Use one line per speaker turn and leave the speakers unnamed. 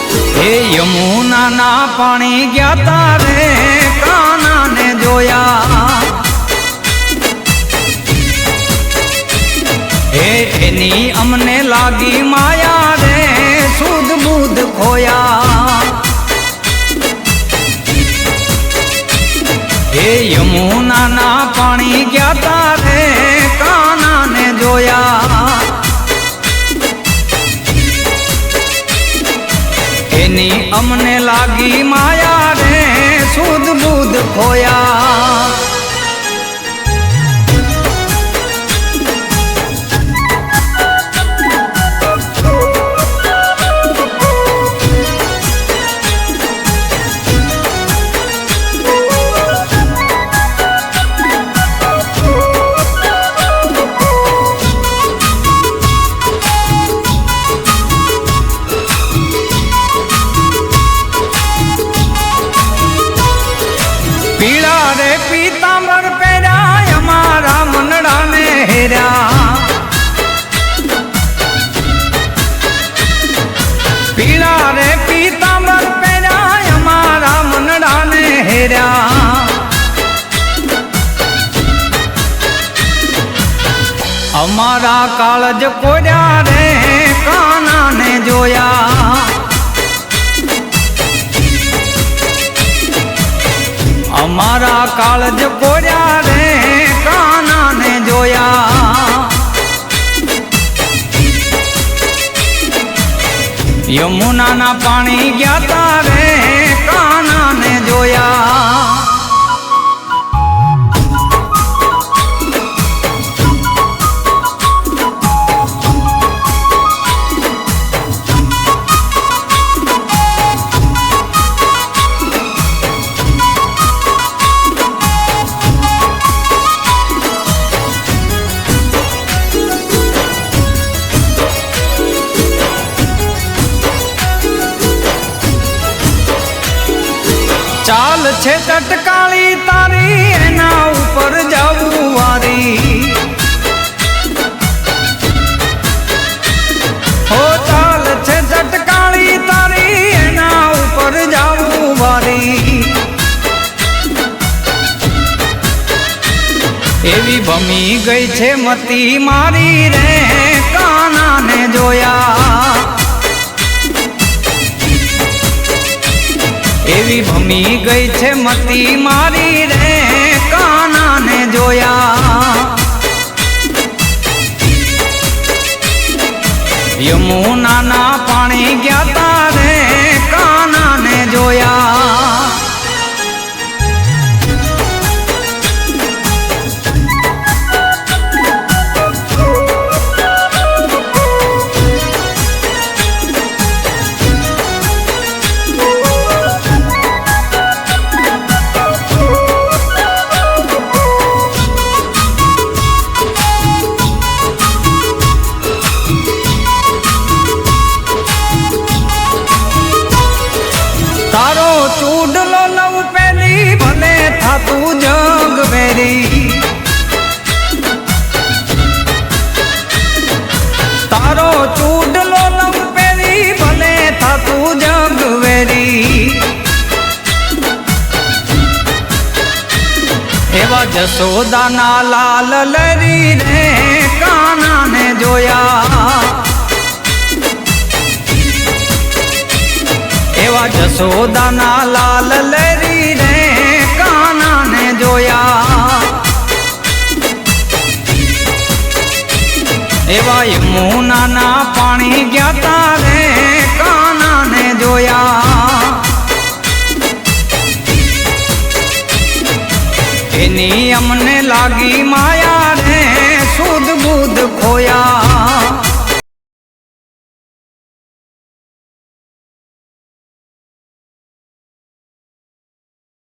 यमुना ना पानी गया तारे काना ने जोया हे एनी अमने लागी माया रे सूद बूद खोया हे यमुना ना पानी गया तारे काना ने जोया एनी अमने लागी माया रे सूद बूद खोया पीड़ा रे पीतांबर पेरा हमारा मनड़ा ने हेरा पीड़ा रे पीतांबर पेरा हमारा मनड़ा ने हेरा हमारा कालज कोया रे काना ने जोया हमारा कालज कोया रे काना ने जोया यमुना ना पानी गया तारे काना ने जोया चाल छे चटकाली तारी एना ऊपर जाऊ वारी हो चाल छे चटकाली तारी एना ऊपर जाऊ वारी एवी भमी गई छे मती मारी रे काना ने जोया एवी भमी गई छे मती मारी रे काना ने जोया यमुना ना पानी गया तारे काना ने जोया तारो चूडलो लव पेली भले था तू जग वेरी तारो चूडलो लव पेली भले था तू जग वेरी एवा जसोदा ना लाल लरी रे काना ने जोया एवा जसोदा ना लाल लरी रे काना ने जोया एवा यमुना ना पानी गया तारे काना ने जोया एनी अमने लागी माया